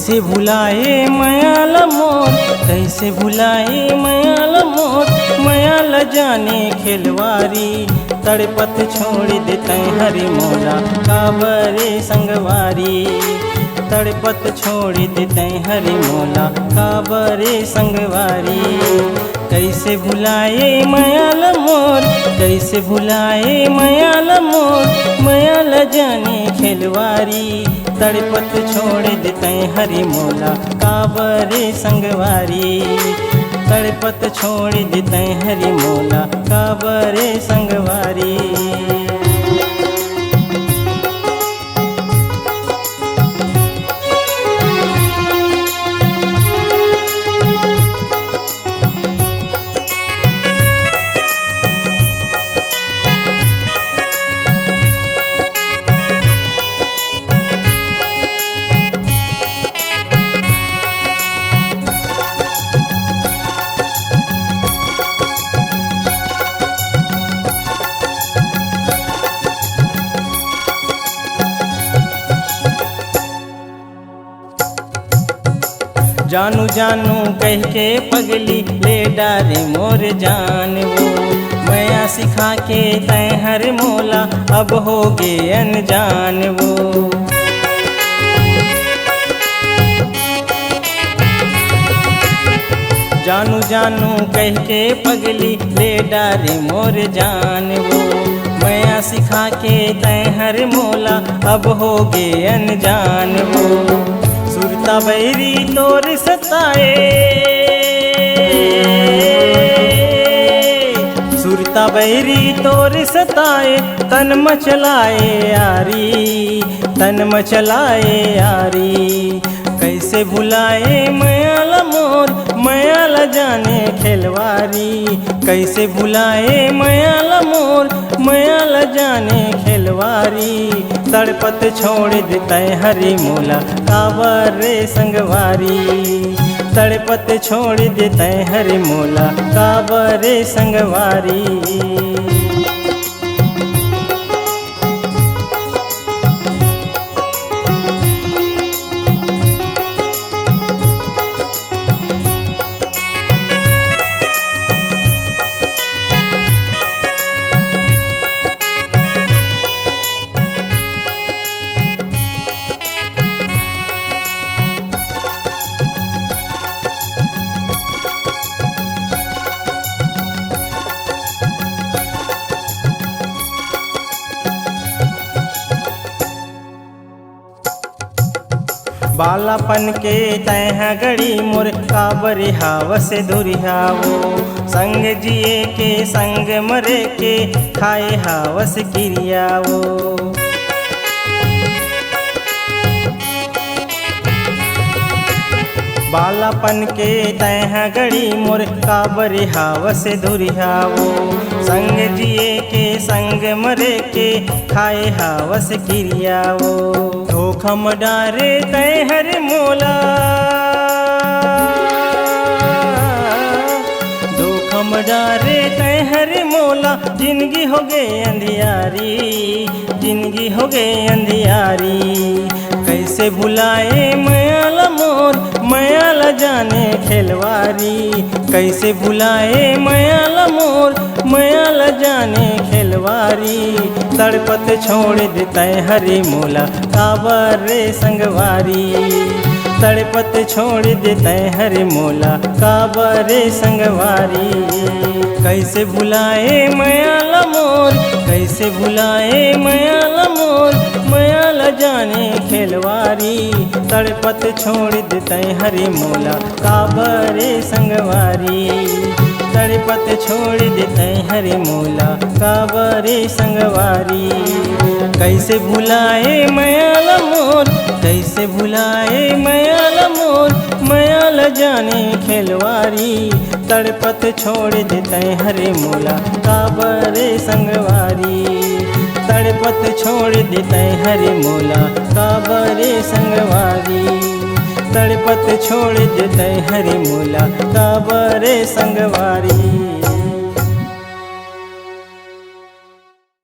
कैसे भुलाए मयाल मोर, कैसे भुलाए मयाल मोर, मयाल जाने खिलवारी। तड़पत छोड़ देते हरि मोला काबरे संगवारी। तड़पत छोड़ देते हरि मोला काबरे संगवारी। कैसे भुलाए मयाल मोर, कैसे भुलाए मयाल मोर, मयाल जाने खिलवारी। तड़पत छोड़ देते हरि मोला काबरे संगवारी। तड़पत छोड़ देते हरि मोला काबरे संगवारी। जानू जानू कह के पगली ले डारे मोर जान वो। मैया सिखा के तय हर मोला अब हो गे अनजान वो। जानू जानू कह के पगली ले डारे मोर जान वो। मैया सिखा के तय हर मोला अब हो गे अनजान वो। सुरता बैरी तोर सताए, सुरता बैरी तोर सताए, तन मचलाए यारी, तन मचलाए यारी। कैसे भुलाए मयाल मोर, मयाल जाने खिलवारी। कैसे भुलाए मयाल मोर, मयाल जाने खिलवारी। तड़पत छोड़ देते हरि मोला काबरे संगवारी। तड़पत छोड़ देते हरि मोला काबरे संगवारी। बालापन के तह गड़ी मोर काबरे हावस धुरिहावो। संग जिए के संग मरे के खाए हावस किरियावो। बालापन के तह गड़ी मोर काबरे हावस धुरिहावो। संग जिए के संग मरे के खाए हावस किरियावो। धोखम डारे तय हर मोला, धोखम डारे तय हर मोला। जिंदगी हो गई अंधियारी, जिंदगी हो गई अंधियारी। कैसे भुलाए मयाल मोर, मयाल जाने खिलवारी। कैसे भुलाए मयाल मोर, मयाल जाने खिलवारी। तड़पत छोड़ देते हरि मोला काबरे संगवारी। तड़पत छोड़ देते हरि मोला काबरे संगवारी। कैसे भुलाए मयाल मोर, कैसे भुलाए मयाल मोर, मयाल जाने खिलवारी। तड़पत छोड़ देते हरि मोला काबरे संगवारी। तड़पत छोड़ देते हरि मोला काबरे संगवारी। कैसे भुलाए मयाल मोर, कैसे भुलाए मयाल मोर, मयाल जाने खिलवारी। तड़पत छोड़ देते हरि मोला काबरे संगवारी। तड़पत छोड़ देते हरि मोला काबरे संगवारी। तड़पत छोड़ देते हरि मोला काबरे संगवारी।